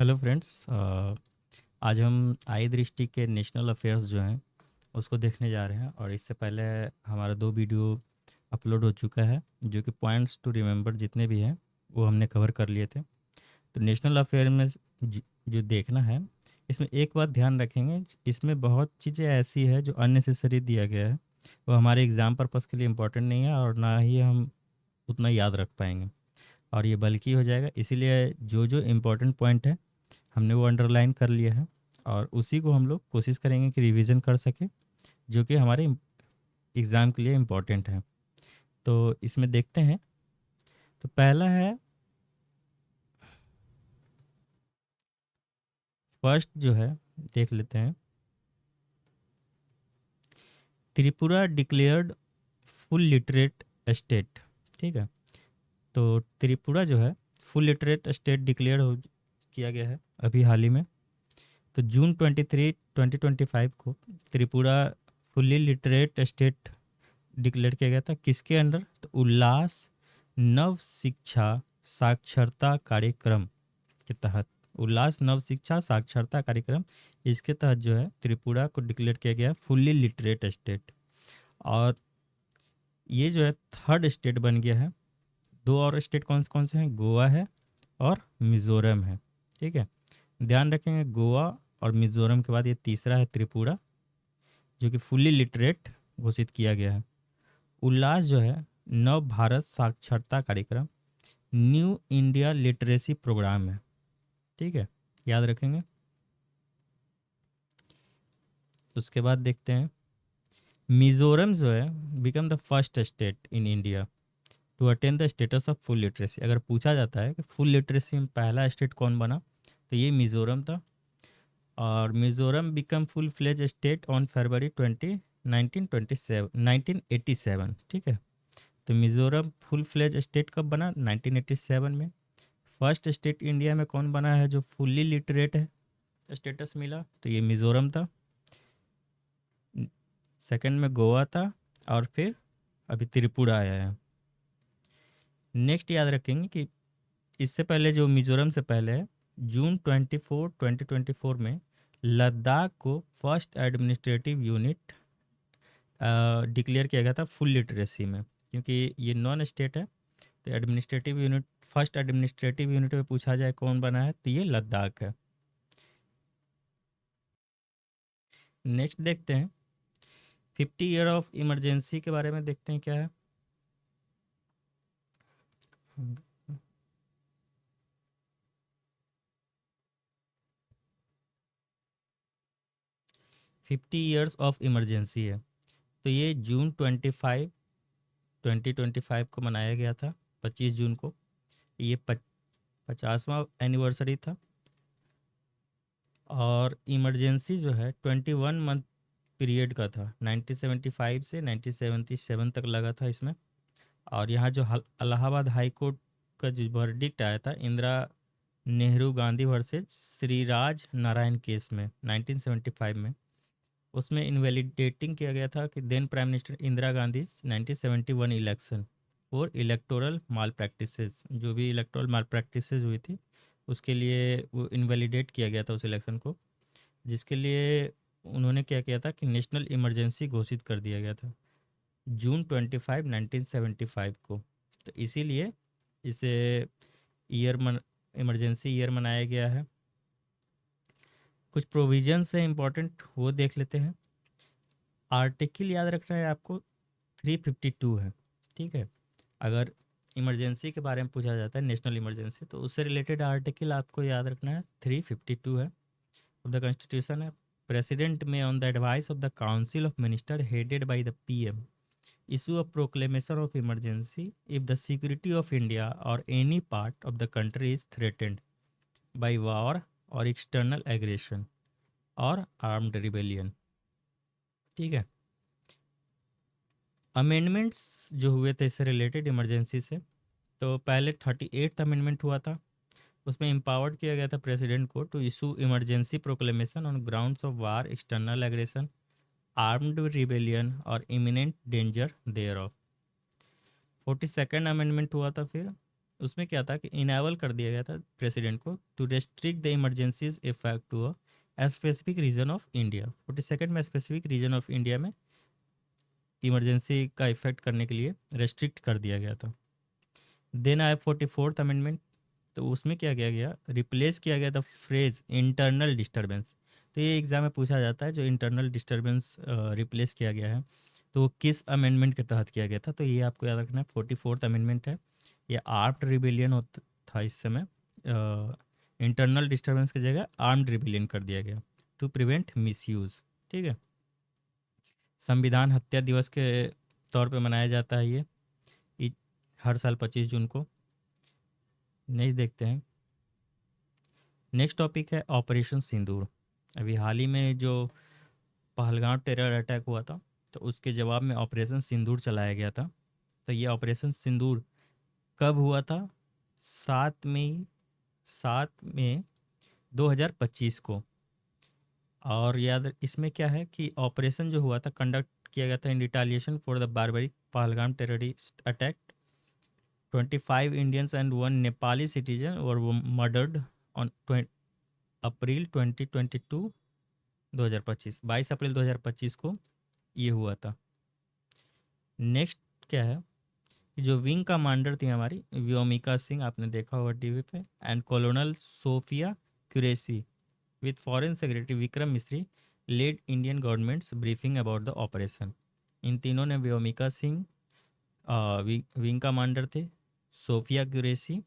Hello friends. आज हम आई दृष्टि के नेशनल अफेयर्स जो हैं उसको देखने जा रहे हैं और इससे पहले हमारा 2 वीडियो अपलोड हो चुका है जो कि पॉइंट्स टू रिमेंबर जितने भी हैं वो हमने कवर कर लिए थे। तो नेशनल अफेयर में जो देखना है, इसमें एक बात ध्यान रखेंगे, इसमें बहुत चीज़ें ऐसी है जो अननेसेसरी दिया गया है। वो हमारे एग्ज़ाम पर्पज़ के लिए इम्पोर्टेंट नहीं है और ना ही हम उतना याद रख पाएंगे और ये बल्कि हो जाएगा। इसीलिए जो जो इम्पोर्टेंट पॉइंट है हमने वो अंडरलाइन कर लिया है और उसी को हम लोग कोशिश करेंगे कि रिवीजन कर सके, जो कि हमारे एग्ज़ाम के लिए इम्पोर्टेंट है। तो इसमें देखते हैं। तो पहला है, फर्स्ट जो है देख लेते हैं। Tripura declared full literate state. ठीक है, तो त्रिपुरा जो है फुल लिटरेट स्टेट डिक्लेयर हो किया गया है अभी हाल ही में। तो जून 23 2025 को Tripura fully literate state declare किया गया था। किसके अंडर? तो उल्लास नव शिक्षा साक्षरता कार्यक्रम के तहत। उल्लास नव शिक्षा साक्षरता कार्यक्रम, इसके तहत जो है त्रिपुरा को डिक्लेयर किया गया फुल्ली लिटरेट स्टेट। और ये जो है थर्ड स्टेट बन गया है। दो और स्टेट कौन कौन से हैं? गोवा है और मिज़ोरम है। ठीक है, ध्यान रखेंगे, गोवा और मिज़ोरम के बाद ये तीसरा है त्रिपुरा, जो कि फुल्ली लिटरेट घोषित किया गया है। उल्लास जो है नव भारत साक्षरता कार्यक्रम, न्यू इंडिया लिटरेसी प्रोग्राम है। ठीक है, याद रखेंगे। उसके बाद देखते हैं, मिजोरम जो है become the first state in India to attain the status of full literacy. अगर पूछा जाता है कि फुल लिटरेसी में पहला स्टेट कौन बना, तो ये मिजोरम था। और Mizoram become full fledge state on February 20 1987। ठीक है, तो मिजोरम फुल फ्लेज स्टेट कब बना? 1987 में। फर्स्ट स्टेट इंडिया में कौन बना है जो फुल्ली लिटरेट है स्टेटस मिला? तो ये मिजोरम था। सेकंड में गोवा था और फिर अभी त्रिपुरा आया है। नेक्स्ट याद रखेंगे कि इससे पहले जो मिजोरम से पहले है, जून 2024 में लद्दाख को फर्स्ट एडमिनिस्ट्रेटिव यूनिट डिक्लेयर किया गया था फुल लिटरेसी में, क्योंकि ये नॉन स्टेट है। तो administrative unit, first administrative unit में पूछा जाए कौन बना है, तो ये लद्दाख है। नेक्स्ट देखते हैं, 50 ईयर ऑफ इमरजेंसी के बारे में देखते हैं क्या है। 50 ईयर्स ऑफ इमरजेंसी है। तो ये जून 25 2025 को मनाया गया था, 25 जून को। ये 50वां एनिवर्सरी था। और इमरजेंसी जो है 21 मंथ पीरियड का था, 1975 से 1977 तक लगा था इसमें। और यहाँ जो इलाहाबाद हाई कोर्ट का जो वर्डिक्ट आया था इंदिरा नेहरू गांधी वर्सेज श्री राज नारायण केस में 1975 में, उसमें इनवैलिडेटिंग किया गया था कि then prime minister Indira Gandhi 1971 election और इलेक्टोरल माल प्रैक्टिसेस, जो भी इलेक्टोरल माल प्रैक्टिसेस हुई थी उसके लिए वो इनवैलिडेट किया गया था उस इलेक्शन को, जिसके लिए उन्होंने क्या किया था कि नेशनल इमरजेंसी घोषित कर दिया गया था जून 25 1975 को। तो इसीलिए इसे ईयर मन इमरजेंसी ईयर मनाया गया है। कुछ प्रोविजंस है इंपॉर्टेंट, वो देख लेते हैं। आर्टिकल याद रखना है आपको, 352 है। ठीक है, अगर इमरजेंसी के बारे में पूछा जाता है, नेशनल इमरजेंसी, तो उससे रिलेटेड आर्टिकल आपको याद रखना है, 352 है ऑफ द कॉन्स्टिट्यूशन है। प्रेसिडेंट में on the advice of the council of minister headed by the PM issue a proclamation of emergency if the security of India or any part of the country is threatened by war or external aggression or armed rebellion। ठीक है, amendments जो हुए थे इससे related emergency से, तो पहले 38th amendment हुआ था। उसमें एम्पावर्ड किया गया था प्रेसिडेंट को to issue emergency proclamation on grounds of war, external aggression, armed rebellion और imminent danger thereof. 42nd amendment हुआ था फिर, उसमें क्या था कि इनेबल कर दिया गया था प्रेसिडेंट को to restrict the emergencies effect to a specific region of India. 42nd में स्पेसिफिक रीजन ऑफ इंडिया में इमरजेंसी का इफेक्ट करने के लिए रेस्ट्रिक्ट कर दिया गया था। देन आया 44th अमेंडमेंट, तो उसमें क्या किया गया, रिप्लेस किया गया था फ्रेज इंटरनल डिस्टर्बेंस। तो ये एग्जाम में पूछा जाता है, जो इंटरनल डिस्टर्बेंस रिप्लेस किया गया है तो वो किस अमेंडमेंट के तहत किया गया था, तो ये आपको याद रखना है 44th अमेंडमेंट है। ये आर्म्ड रिबेलियन होता था इस समय, इंटरनल डिस्टर्बेंस की जगह आर्म्ड रिबेलियन कर दिया गया टू प्रिवेंट मिसयूज। ठीक है, संविधान हत्या दिवस के तौर पे मनाया जाता है ये हर साल 25 जून को। नेक्स्ट देखते हैं, नेक्स्ट टॉपिक है ऑपरेशन सिंदूर। अभी हाल ही में जो पहलगाम टेरर अटैक हुआ था, तो उसके जवाब में ऑपरेशन सिंदूर चलाया गया था। तो ये ऑपरेशन सिंदूर कब हुआ था? 7 मई 7 मई 2025 को। और याद इसमें क्या है कि ऑपरेशन जो हुआ था कंडक्ट किया गया था in retaliation for the barbaric Pahalgam terrorist attack. 25 Indians and 1 Nepali citizen were murdered on April 2022 2025 22 अप्रैल 2025 को ये हुआ था। नेक्स्ट क्या है, जो विंग कमांडर थी हमारी व्योमिका सिंह, आपने देखा होगा टीवी पे, and colonel Sofia Qureshi with foreign secretary Vikram Misri led Indian government's briefing about the operation. इन तीनों ने, व्योमिका सिंह विंग कमांडर थे, सोफिया कुरैशी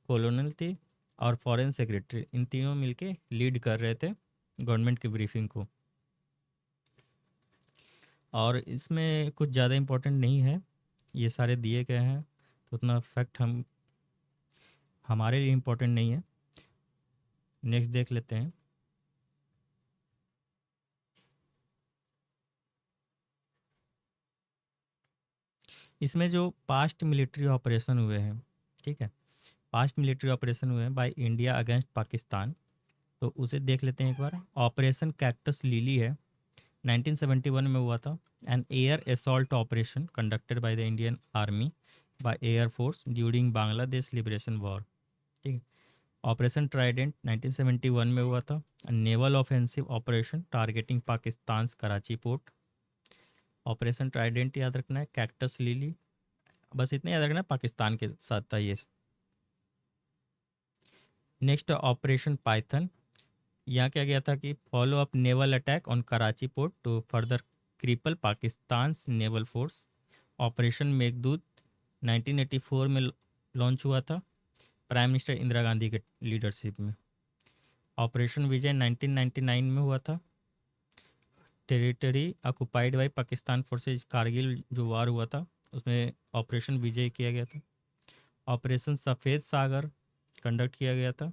कॉलोनल थे, और फॉरेन सेक्रेटरी, इन तीनों मिलके लीड कर रहे थे गवर्नमेंट की ब्रीफिंग को। और इसमें कुछ ज़्यादा इम्पोर्टेंट नहीं है, ये सारे दिए गए हैं, तो उतना फैक्ट हमारे लिए इम्पोर्टेंट नहीं है। नेक्स्ट देख लेते हैं, इसमें जो पास्ट मिलिट्री ऑपरेशन हुए हैं, ठीक है, पास्ट मिलिट्री ऑपरेशन हुए हैं बाय इंडिया अगेंस्ट पाकिस्तान, तो उसे देख लेते हैं एक बार। ऑपरेशन कैक्टस लिली है, 1971 में हुआ था, an air assault operation conducted by the Indian army by air force during Bangladesh liberation war. ठीक है, ऑपरेशन ट्राइडेंट 1971 में हुआ था, naval offensive operation targeting Pakistan Karachi port. Operation Trident याद रखना है, कैक्टस लिली, बस इतना याद रखना है, पाकिस्तान के साथ था ये। नेक्स्ट ऑपरेशन पाइथन, यहाँ क्या गया था कि follow up naval attack on Karachi port to further cripple Pakistan naval force. Operation Meghdoot 1984 में लॉन्च हुआ था, प्राइम मिनिस्टर इंदिरा गांधी के लीडरशिप में। ऑपरेशन विजय 1999 में हुआ था, territory occupied by Pakistan forces, Kargil जो वार हुआ था उसमें ऑपरेशन विजय किया गया था। ऑपरेशन सफ़ेद सागर कंडक्ट किया गया था।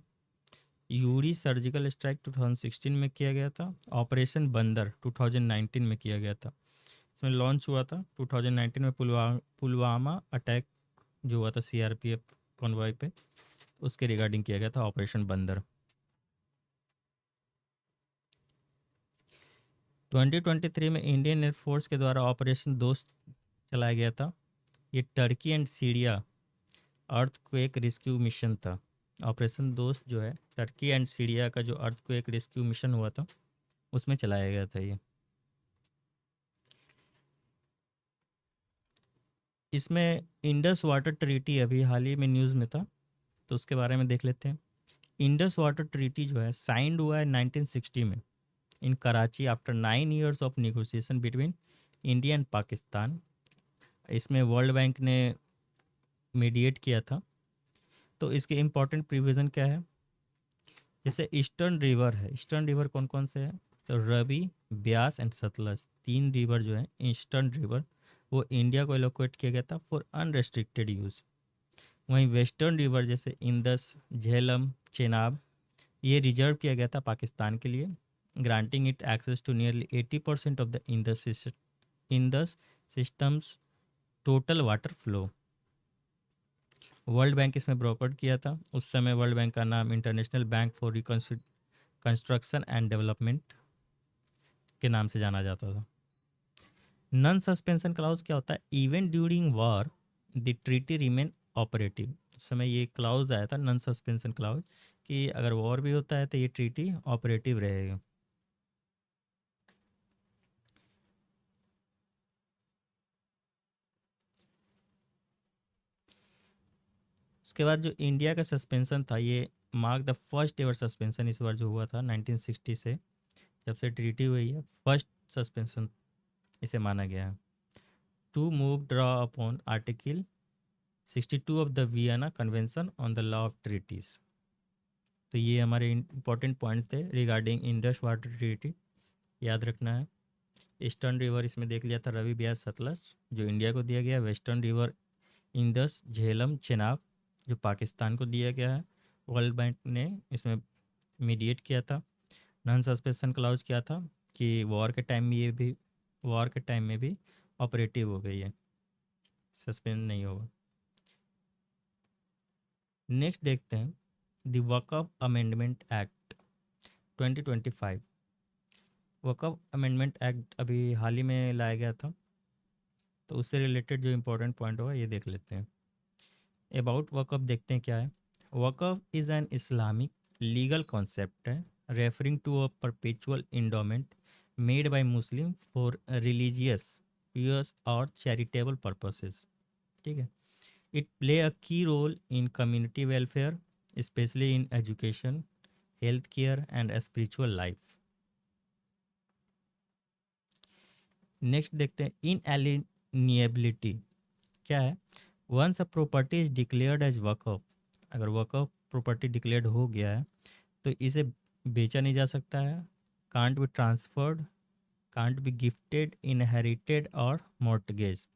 यूरी सर्जिकल स्ट्राइक 2016 में किया गया था। ऑपरेशन बंदर 2019 में किया गया था, इसमें लॉन्च हुआ था 2019 में पुलवामा अटैक जो हुआ था सीआरपीएफ कॉन्वॉय पे, उसके रिगार्डिंग किया गया था ऑपरेशन बंदर। 2023 में इंडियन एयरफोर्स के द्वारा ऑपरेशन दोस्त चलाया गया था। ये Turkey and Syria earthquake rescue mission था। ऑपरेशन दोस्त जो है टर्की एंड सीरिया का जो अर्थक्वेक रेस्क्यू मिशन हुआ था उसमें चलाया गया था ये। इसमें इंडस वाटर ट्रीटी अभी हाल ही में न्यूज़ में था, तो उसके बारे में देख लेते हैं। इंडस वाटर ट्रीटी जो है साइंड हुआ है 1960 में in Karachi after 9 years of negotiation between India and Pakistan. इसमें वर्ल्ड बैंक ने मीडिएट किया था। तो इसके इम्पोर्टेंट प्रिविज़न क्या है, जैसे ईस्टर्न रिवर है, ईस्टर्न रिवर कौन कौन से हैं, तो रवि, ब्यास एंड सतलज, 3 रिवर जो है ईस्टर्न रिवर, वो इंडिया को एलोकेट किया गया था फॉर अनरेस्ट्रिक्टेड यूज़। वहीं वेस्टर्न रिवर जैसे इंदस, झेलम, चेनाब, ये रिजर्व किया गया था पाकिस्तान के लिए, granting it access to nearly 80% of the Indus systems total water flow. World Bank इसमें ब्रोकर्ड किया था। उस समय वर्ल्ड बैंक का नाम international bank for reconstruction and development के नाम से जाना जाता था। नॉन सस्पेंशन क्लाउज क्या होता है, even during war the treaty remain operative. उस समय ये क्लाउज आया था, नॉन सस्पेंशन क्लाउज, कि अगर वॉर भी होता है तो ये ट्रीटी ऑपरेटिव रहेगा। उसके बाद जो इंडिया का सस्पेंशन था, ये mark the first ever suspension इस बार जो हुआ था 1960 से, जब से ट्रीटी हुई है, फर्स्ट सस्पेंशन इसे माना गया है। To move draw upon article 62 of the Vienna convention on the law of treaties. तो ये हमारे इंपॉर्टेंट पॉइंट्स थे रिगार्डिंग इंडस वाटर ट्रीटी, याद रखना है। ईस्टर्न रिवर इसमें देख लिया था, रवि, ब्यास, सतलज जो इंडिया को दिया गया। Western river Indus, Jhelum, Chenab जो पाकिस्तान को दिया गया है। वर्ल्ड बैंक ने इसमें मीडिएट किया था। नॉन सस्पेंशन क्लाउज क्या था कि वॉर के टाइम में भी ऑपरेटिव हो गई है, सस्पेंड नहीं होगा। नेक्स्ट देखते हैं the Waqf amendment act 2025। Waqf amendment act अभी हाल ही में लाया गया था, तो उससे रिलेटेड जो इम्पोर्टेंट पॉइंट होगा ये देख लेते हैं। अबाउट वक़्फ़ देखते हैं क्या है। Waqf is an Islamic legal concept है referring to a perpetual endowment made by Muslim for religious, pious और चैरिटेबल पर्पसेस। ठीक है। It play a key role in community welfare, specially in education, health care and spiritual life. Next देखते हैं inalienability क्या है। Once a property is declared as Waqf, अगर Waqf property declared हो गया है तो इसे बेचा नहीं जा सकता है। Can't be transferred, can't be gifted, inherited और मॉर्टगेज।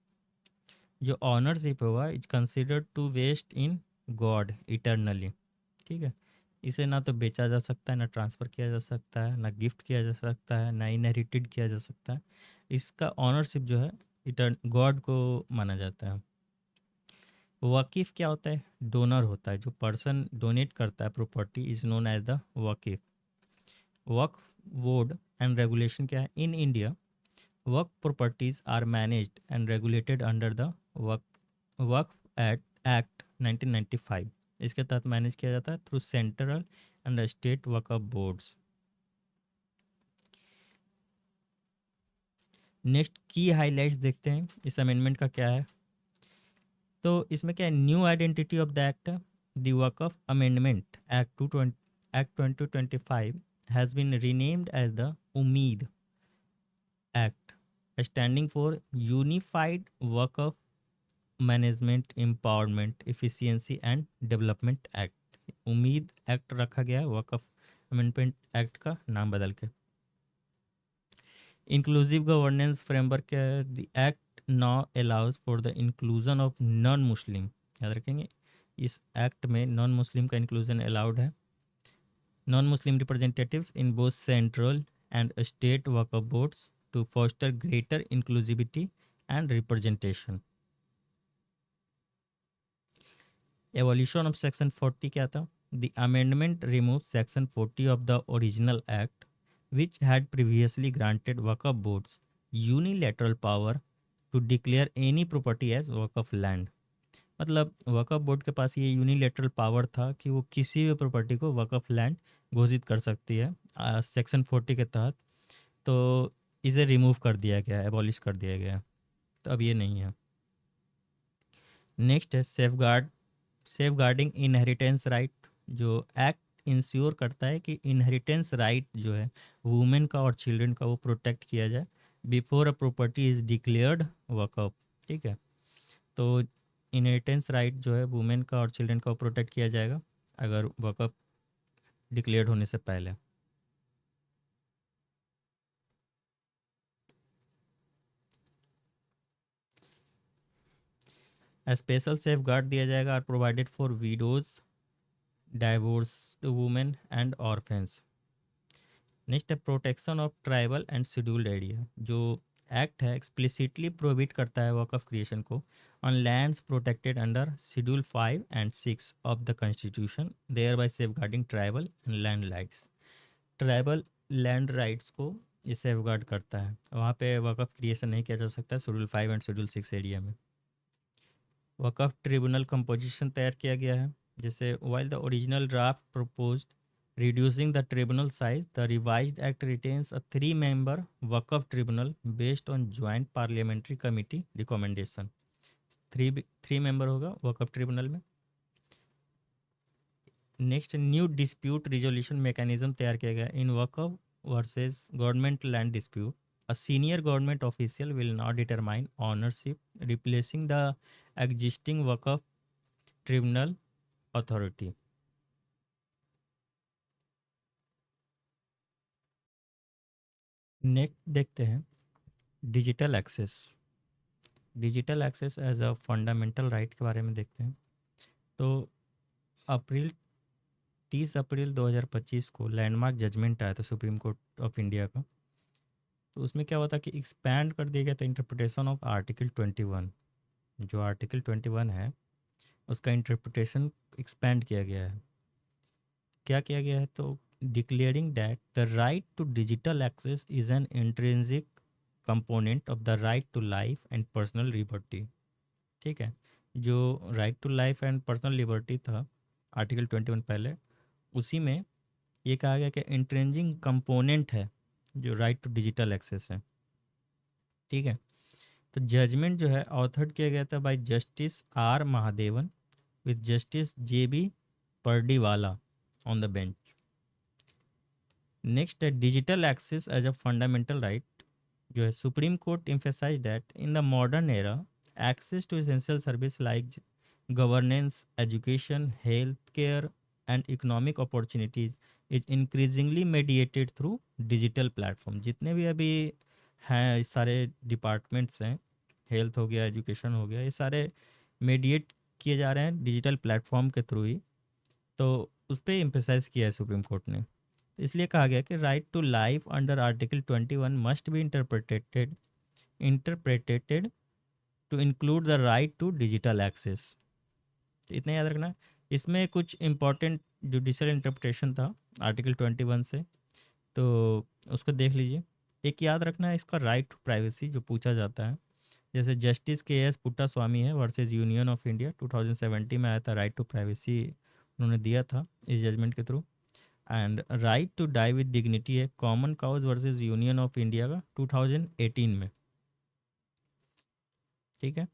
जो ऑनरशिप होगा is considered to vest in God eternally. ठीक है। इसे ना तो बेचा जा सकता है, ना ट्रांसफ़र किया जा सकता है, ना गिफ्ट किया जा सकता है, ना इनहेरिटेड किया जा सकता है। इसका ऑनरशिप जो है इटर्न गॉड को माना जाता है। वकीफ़ क्या होता है, डोनर होता है। जो पर्सन डोनेट करता है property is known as the waqif. Waqf board and regulation क्या है in India. Waqf properties are managed and regulated under the Waqf act 1995। इसके तहत मैनेज किया जाता है through central and state Waqf boards. Next की हाईलाइट्स देखते हैं इस अमेंडमेंट का क्या है। तो इसमें क्या है, new identity of the act. The Waqf amendment act 2025 has been renamed as the Umeed act, standing for unified Waqf management empowerment efficiency and development act. Umeed act रखा गया है वक्फ अमेंडमेंट एक्ट का नाम बदल के। इंक्लूसिव गवर्नेंस फ्रेमवर्क क्या है। The act now allows for the inclusion of non Muslim, याद रखेंगे इस एक्ट में नॉन मुस्लिम का इंक्लूजन अलाउड है। Non Muslim representatives in both central and state Waqf boards to foster greater inclusivity and representation. Evolution of section 40 क्या था। The amendment remove section 40 of the original act which had previously granted waqf boards unilateral power to declare any property as Waqf land. मतलब वक्फ board के पास ये unilateral power था कि वो किसी भी प्रॉपर्टी को वक्फ लैंड घोषित कर सकती है सेक्शन 40 के तहत। तो इसे रिमूव कर दिया गया है, एबॉलिश कर दिया गया है, तो अब ये नहीं है। नेक्स्ट है सेफ गार्डिंग इनहेरिटेंस राइट। जो एक्ट इंश्योर करता है कि इनहेरिटेंस राइट जो है वुमेन का और चिल्ड्रन का वो प्रोटेक्ट किया जाए before a property is declared Waqf. ठीक है। तो इनहेरिटेंस राइट जो है वुमेन का और चिल्ड्रन का वो प्रोटेक्ट किया जाएगा अगर वकअप डिक्लेयर्ड होने से पहले। स्पेशल सेफ गार्ड दिया जाएगा are provided for widows, divorced women and orphans. Next है protection of tribal and scheduled area. जो एक्ट है एक्सप्लिसिटली प्रोहिबिट करता है वर्क ऑफ क्रिएशन को on lands protected under schedule 5 and 6 of the constitution, thereby safeguarding tribal and land rights. Tribal land rights को ये safe guard करता है, वहाँ पे वर्क ऑफ क्रिएशन नहीं किया जा सकता शेड्यूल 5 and शेड्यूल 6 एरिया में। वक़्फ़ ट्रिब्यूनल कंपोजिशन तैयार किया गया है। जैसे while the original draft proposed reducing the tribunal size, the revised act retains a 3-member Waqf tribunal based on joint parliamentary committee recommendation। Three member होगा वक़्फ़ ट्रिब्यूनल में। Next, new dispute resolution mechanism तैयार किया गया in Waqf versus government land dispute. A senior government official will now determine ownership, replacing the existing waqf tribunal authority. Next देखते हैं digital access. Digital access as a fundamental right के बारे में देखते हैं। तो अप्रैल 30 अप्रैल 2025 को लैंडमार्क जजमेंट आया था सुप्रीम कोर्ट ऑफ इंडिया का। तो उसमें क्या हुआ था कि एक्सपैंड कर दिया गया था इंटरप्रिटेशन ऑफ आर्टिकल 21। जो आर्टिकल 21 है उसका इंटरप्रिटेशन एक्सपैंड किया गया है। क्या किया गया है? तो declaring that the right to digital access is an intrinsic component of the right to life and personal liberty. ठीक है, जो right to life and personal liberty था आर्टिकल 21 पहले, उसी में ये कहा गया कि इंट्रेंजिंग कंपोनेंट है जो राइट टू डिजिटल एक्सेस है। ठीक है, तो जजमेंट जो है ऑथर्ड किया गया था by justice R Mahadevan with justice J B Pardiwala on the bench. Next है digital access as a fundamental right. जो है supreme court emphasized that in the modern era access to essential service like governance, education, healthcare, and economic opportunities is increasingly mediated through digital platform। जितने भी अभी हैं इस सारे departments हैं, health हो गया, एजुकेशन हो गया, ये सारे मेडिएट किए जा रहे हैं डिजिटल प्लेटफॉर्म के थ्रू ही। तो उस पर एम्फेसाइज किया है सुप्रीम कोर्ट ने। इसलिए कहा गया कि right to life under article 21 must be interpreted to include the right to digital access. इतना याद रखना है। इसमें कुछ इंपॉर्टेंट जुडिशियल इंटरप्रिटेशन था आर्टिकल 21 से, तो उसको देख लीजिए। एक याद रखना है इसका राइट टू प्राइवेसी जो पूछा जाता है। जैसे जस्टिस के एस पुट्टा स्वामी है वर्सेस यूनियन ऑफ इंडिया 2017 में आया था, राइट टू प्राइवेसी उन्होंने दिया था इस जजमेंट के through. And right to die with dignity है common cause versus union of India का 2018 में। ठीक है,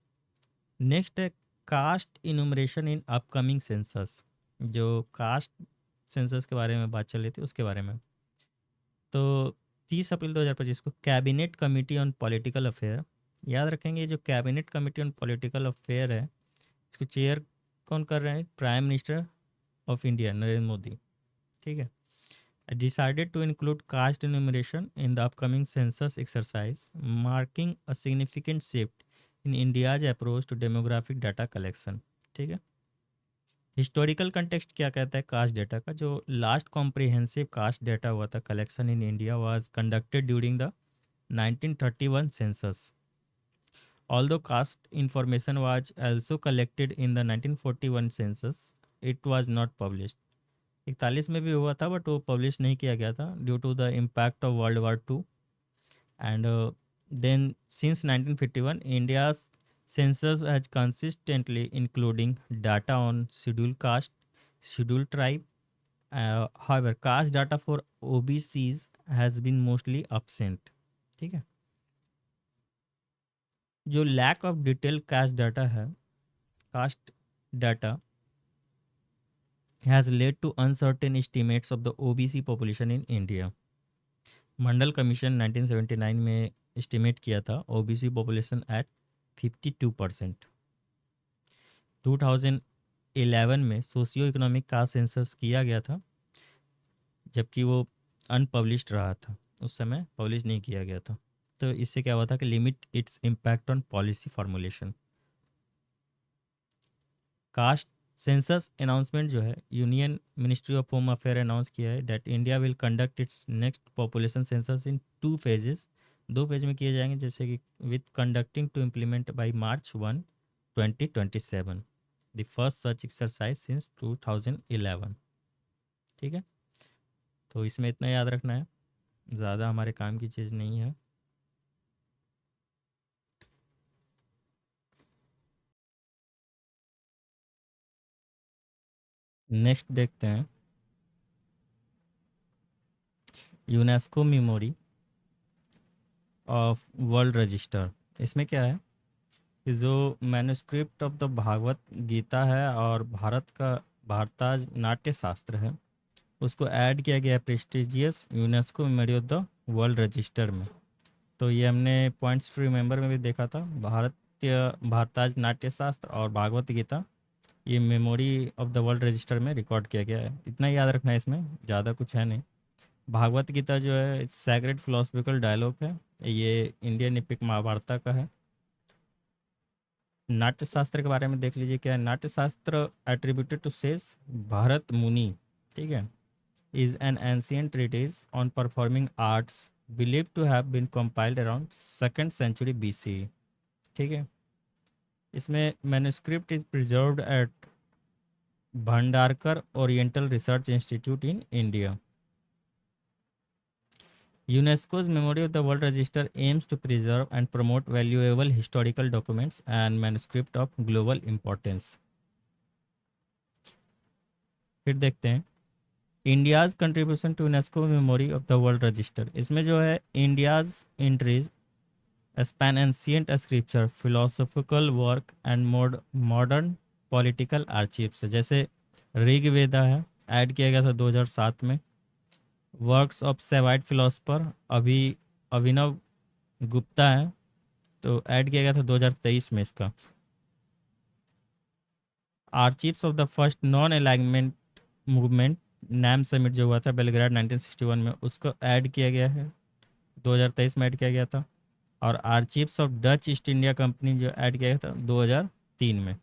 नेक्स्ट है caste enumeration in upcoming census. जो कास्ट सेंसस के बारे में बात चल रही थी उसके बारे में। तो 30 अप्रैल 2025 को cabinet committee on political affair, याद रखेंगे जो cabinet committee on political affair है इसको चेयर कौन कर रहे हैं? Prime minister of India Narendra Modi. ठीक है, decided to include caste enumeration in the upcoming census exercise, marking a significant shift in India's approach to demographic data collection। ठीक है, हिस्टोरिकल कंटेक्स्ट क्या कहता है कास्ट डेटा का? जो लास्ट कॉम्प्रिहेंसिव कास्ट डेटा हुआ था collection in India was conducted during the 1931 census. Although caste information was also collected in the 1941 census, it was not published। 41 में भी हुआ था बट वो पब्लिश नहीं किया गया था due to the impact of world war 2। And then since 1951 India census has consistently including data on scheduled caste, scheduled tribe। However, caste data for OBCs has been mostly absent। ठीक है, जो lack of detail caste data है, caste data has led to uncertain estimates of the OBC population in India। Mandal commission 1979 में estimate किया था OBC population at 52%। 2011 में socio economic caste census किया गया था जबकि वो अनपब्लिश्ड रहा था, उस समय पब्लिश नहीं किया गया था। तो इससे क्या हुआ था कि limit its impact on policy formulation. Caste census announcement जो है union ministry of home affair announce किया है that India will conduct its next population census in 2 phases। 2 phase में किए जाएंगे, जैसे कि with conducting to implement by March 1, 2027, the first such exercise since 2011। ठीक है, तो इसमें इतना याद रखना है, ज़्यादा हमारे काम की चीज़ नहीं है। नेक्स्ट देखते हैं UNESCO memory of world register. इसमें क्या है कि जो manuscript of the Bhagavad Gita है और भारत का भारताज नाट्य शास्त्र है, उसको ऐड किया गया है prestigious UNESCO memory of the world register में। तो ये हमने पॉइंट्स टू रिमेंबर में भी देखा था, भारतीय भारताज नाट्य शास्त्र और भागवत गीता ये memory of the world register में रिकॉर्ड किया गया है। इतना ही याद रखना है, इसमें ज़्यादा कुछ है नहीं। भागवत गीता जो है सैक्रेड फिलोसफिकल डायलॉग है, ये इंडियन एपिक महाभारत का है। नाट्य शास्त्र के बारे में देख लीजिए क्या है। नाट्य शास्त्र एट्रीब्यूटेड टू शेष भारत मुनि, ठीक है, is an ancient treatise on performing arts believe to have been compiled around second century BC, ठीक है। इसमें मैन्युस्क्रिप्ट is preserved at Bhandarkar oriental research institute in India. UNESCO's Memory of the World Register aims to preserve and promote valuable historical documents and manuscript of global importance। फिर देखते हैं India's contribution to UNESCO memory of the world register. इसमें जो है India's entries span ancient scripture philosophical work and modern political archives, जैसे ऋग्वेदा है, add किया गया था 2007 में। Works of Shaivite philosopher Abhinav Gupta है, तो ऐड किया गया था 2023 में इसका। Archives of the first non alignment movement NAM summit जो हुआ था बेलग्राड 1961 में, उसको ऐड किया गया है 2023 में ऐड किया गया था। और archives of Dutch East India company जो ऐड किया गया था 2003 में।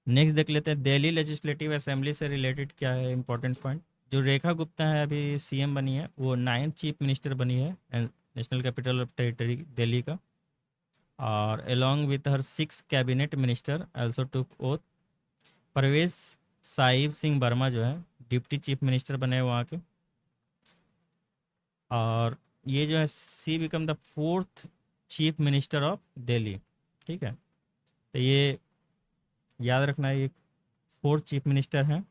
नेक्स्ट देख लेते हैं दिल्ली लेजिस्लेटिव असेंबली से रिलेटेड क्या है इंपॉर्टेंट पॉइंट। जो रेखा गुप्ता है अभी CM बनी है, वो 9th चीफ मिनिस्टर बनी है national capital of territory Delhi का। और along with her 6 cabinet minister also took oath। Parvesh Sahib Singh Verma जो है डिप्टी चीफ मिनिस्टर बने वहाँ के। और ये जो है she become the 4th chief minister of Delhi, ठीक है। तो ये याद रखना है, ये 4th चीफ मिनिस्टर हैं।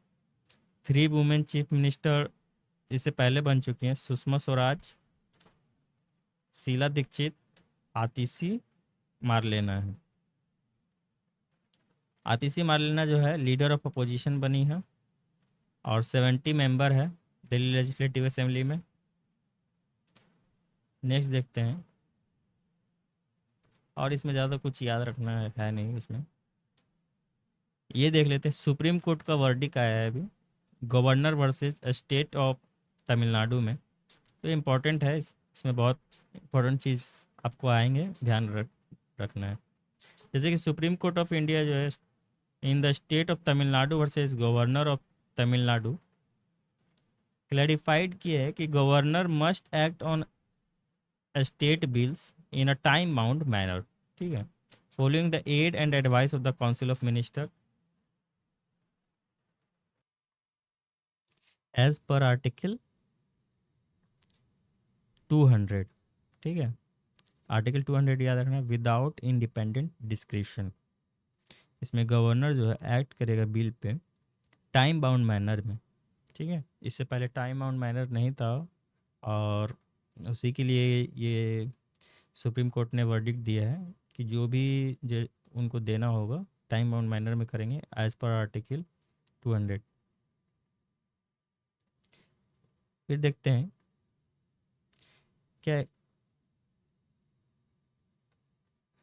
3 वुमेन चीफ मिनिस्टर इससे पहले बन चुकी हैं, सुषमा स्वराज, शीला दीक्षित, आतिशी मारलेना है। आतिशी मारलेना जो है लीडर ऑफ अपोजिशन बनी है और 70 मेंबर है दिल्ली लेजिस्लेटिव असेंबली में। नेक्स्ट देखते हैं, और इसमें ज़्यादा कुछ याद रखना है नहीं इसमें। ये देख लेते हैं सुप्रीम कोर्ट का वर्डिक आया है अभी governor versus state of Tamil Nadu में। तो इम्पॉर्टेंट है, इसमें बहुत इम्पोर्टेंट चीज़ आपको आएंगे, ध्यान रखना है। जैसे कि सुप्रीम कोर्ट ऑफ इंडिया जो है in the state of Tamil Nadu versus governor of Tamil Nadu clarified किया है कि governor must act on state bills in a time bound manner, ठीक है, following the aid and advice of the council of minister as per article 200, ठीक है। Article 200 याद रखना, without independent description. इसमें गवर्नर जो है एक्ट करेगा बिल पे टाइम बाउंड मैनर में, ठीक है। इससे पहले टाइम बाउंड मैनर नहीं था, और उसी के लिए ये सुप्रीम कोर्ट ने वर्डिक्ट दिया है कि जो भी जो उनको देना होगा टाइम बाउंड मैनर में करेंगे एज पर आर्टिकल 200। फिर देखते हैं क्या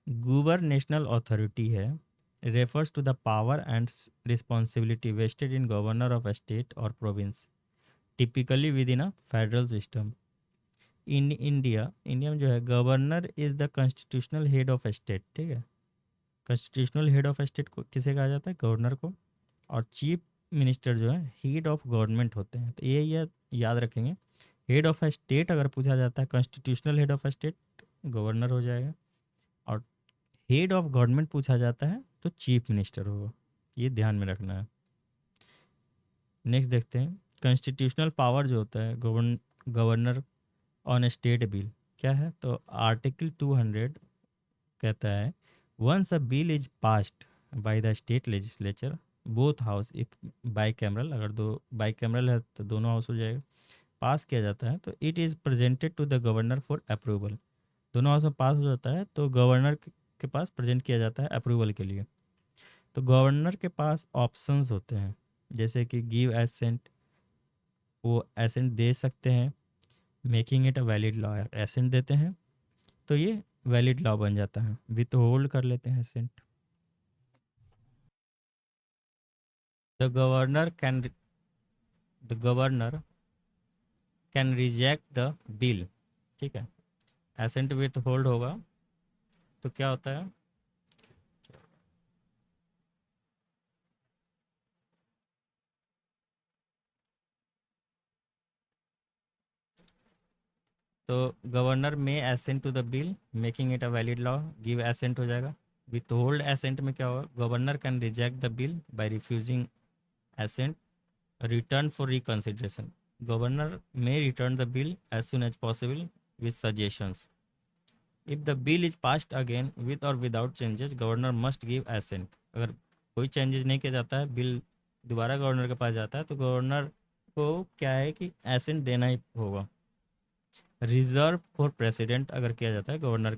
गूबर नेशनल अथॉरिटी है refers to the power and responsibility vested in governor of state और province typically within a federal system. In India में जो है governor is the constitutional head of state, ठीक है। कॉन्स्टिट्यूशनल हेड ऑफ स्टेट को किसे कहा जाता है, गवर्नर को। और चीफ मिनिस्टर जो है हेड ऑफ गवर्नमेंट होते हैं। तो ये याद रखेंगे, हेड ऑफ स्टेट अगर पूछा जाता है constitutional head of state governor हो जाएगा, और हेड ऑफ गवर्नमेंट पूछा जाता है तो चीफ मिनिस्टर होगा। ये ध्यान में रखना है। नेक्स्ट देखते हैं कॉन्स्टिट्यूशनल पावर जो होता है गवर्नर ऑन स्टेट बिल क्या है। तो आर्टिकल 200 कहता है once a bill is passed by the state legislature both house if bicameral, अगर दो बाई कैमरल है तो दोनों हाउस हो जाएगा, पास किया जाता है तो it is presented to the governor for approval. दोनों हाउस में पास हो जाता है तो गवर्नर के पास प्रेजेंट किया जाता है अप्रूवल के लिए। तो गवर्नर के पास ऑप्शंस होते हैं, जैसे कि गिव एसेंट, वो एसेंट दे सकते हैं, making it a valid law, assent देते हैं तो ये वैलिड लॉ बन जाता है, विथ होल्ड कर लेते हैं assent. The governor can the governor can reject the bill, ठीक है, एसेंट विथ होल्ड होगा तो क्या होता है, तो governor may assent to the bill making it a valid law, give assent हो जाएगा। विथ होल्ड एसेंट में क्या होगा, governor can reject the bill by refusing assent, return for reconsideration, governor may return the bill as soon as possible with suggestions. If the bill is passed again with और without changes governor must give assent, अगर कोई changes नहीं किया जाता है, bill दोबारा governor के पास जाता है तो गवर्नर को क्या है कि एसेंट देना ही होगा। रिजर्व फॉर प्रेसिडेंट अगर किया जाता है, governor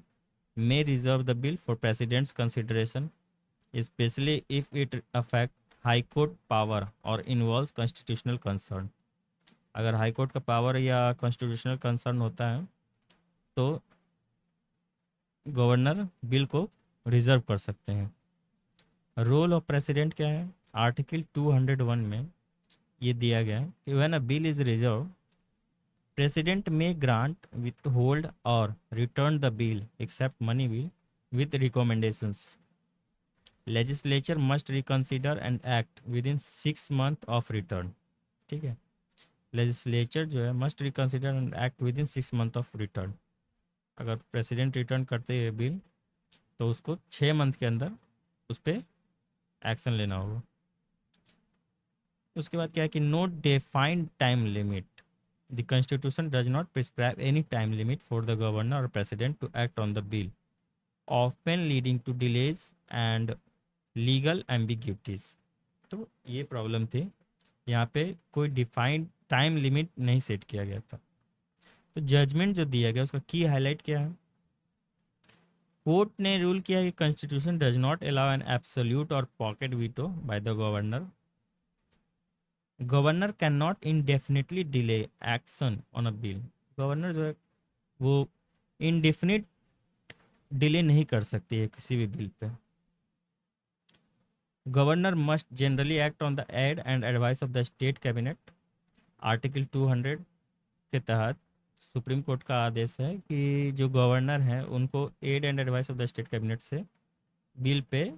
may reserve the bill for president's consideration, especially if it affect high court power or involves constitutional concern। अगर हाई कोर्ट का पावर या कॉन्स्टिट्यूशनल कंसर्न होता है तो गवर्नर बिल को रिजर्व कर सकते हैं। रोल ऑफ प्रेसिडेंट क्या है, आर्टिकल 201 में ये दिया गया है कि when a bill is reserve, president में ग्रांट विथ होल्ड और return the bill except money bill with recommendations. Legislature must reconsider and act within 6 month of return, ठीक है, लेजिस्लेचर जो है must reconsider and act within 6 month of return. अगर president return करते हैं bill तो उसको 6 month के अंदर उस पर एक्शन लेना होगा। उसके बाद क्या है कि no defined time limit, the constitution does not prescribe any time limit for the governor और president to act on the bill, often leading to delays and legal ambiguities. तो ये प्रॉब्लम थी, यहाँ पे कोई डिफाइंड टाइम लिमिट नहीं set किया गया था। तो जजमेंट जो दिया गया उसका की हाईलाइट क्या है, कोर्ट ने रूल किया कि constitution does not allow an absolute और pocket veto by the governor, governor can not indefinitely delay action on a bill, governor जो है वो इनडेफिनिट डिले नहीं कर सकती है किसी भी बिल पे। Governor must generally act on the aid and advice of the state cabinet, article 200 के तहत सुप्रीम कोर्ट का आदेश है कि जो गवर्नर हैं उनको aid and advice of the state cabinet से बिल पे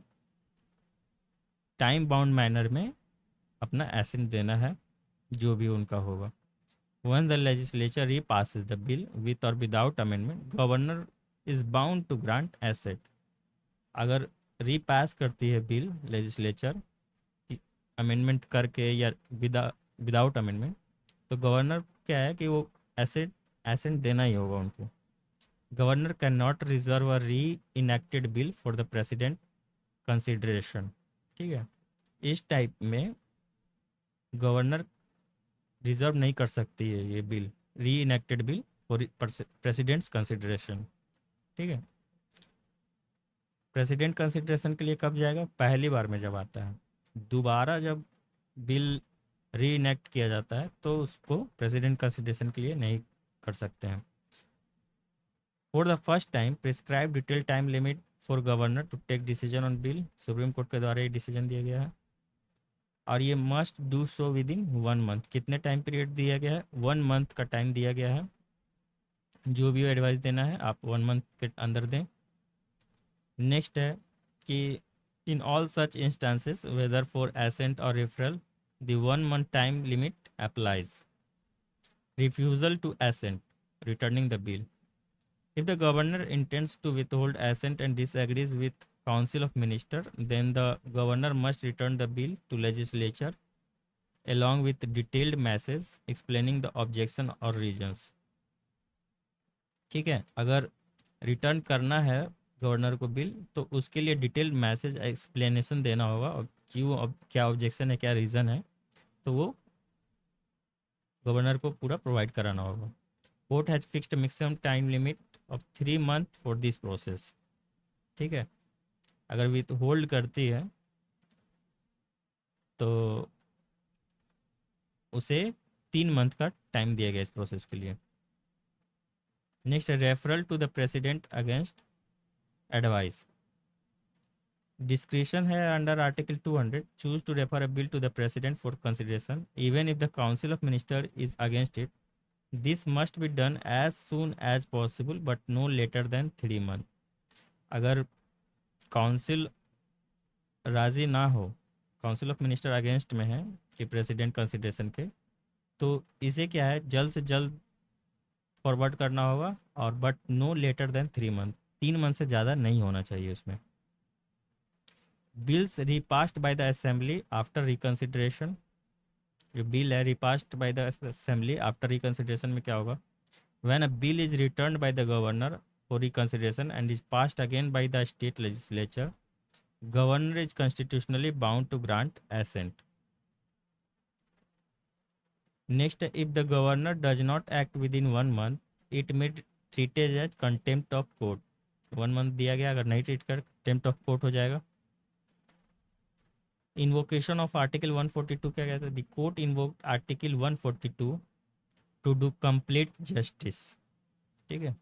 टाइम बाउंड मैनर में अपना एसेंट देना है, जो भी उनका होगा। When the legislature repasses the bill with और without amendment, governor is bound to grant assent, अगर री पास करती है बिल लेजिस्लेचर अमेंडमेंट करके या विदाउट अमेंडमेंट, तो गवर्नर क्या है कि वो एसेट एसेंट देना ही होगा उनको। गवर्नर कैन नॉट रिजर्व अ री enacted bill for the president consideration, ठीक है, इस टाइप में गवर्नर रिजर्व नहीं कर सकती है ये bill, reenacted bill for president's consideration, ठीक है। प्रेसिडेंट कंसिडरेशन के लिए कब जाएगा, पहली बार में जब आता है, दोबारा जब बिल री इनेक्ट किया जाता है तो उसको प्रेसिडेंट कंसिडरेशन के लिए नहीं कर सकते हैं। For the first time prescribe detail time limit for governor to take decision on bill, supreme court के द्वारा ये डिसीजन दिया गया है और ये must do so within 1 month, कितने टाइम पीरियड दिया गया है, 1 मंथ का टाइम दिया गया है, जो भी एडवाइस देना है आप 1 मंथ के अंदर दें। नेक्स्ट है कि in all such instances whether for assent और referral the 1 month time limit applies. Refusal to assent, returning the bill, if the governor intends to withhold assent and disagrees with council of minister, then the governor must return the bill to legislature along with detailed message explaining the objection or reasons, ठीक है। अगर return करना है governor को bill तो उसके लिए detailed message explanation देना होगा और क्यों, अब क्या ऑब्जेक्शन है, क्या रीज़न है, तो वो गवर्नर को पूरा प्रोवाइड कराना होगा। Court has fixed maximum time limit of 3 month for this process. ठीक है, अगर विथ होल्ड करती है तो उसे 3 मंथ का टाइम दिया गया इस प्रोसेस के लिए। Next, referral to the president against advice. Discretion है under article 200, choose to refer a bill to the president for consideration even if the council of minister is against it. This must be done as soon as possible but no later than 3 month. अगर council राजी ना हो, council of minister against में है कि president consideration के, तो इसे क्या है, जल्द से जल्द फॉरवर्ड करना होगा, और but no later than 3 month, 3 month से ज़्यादा नहीं होना चाहिए उसमें। Bills repassed by the assembly after reconsideration. जो बिल है repassed by the assembly after reconsideration में क्या होगा, when a bill is return by the governor for reconsideration and is passed again by the state legislature, governor is constitutionally bound to grant assent. Next, if the governor does not act within 1 month it may treated as contempt of court. 1 month दिया गया, अगर नहीं treat कर contempt of court हो जाएगा। Invocation of article 142 क्या कहता है, the court invoke article 142 to do complete justice. ठीक है,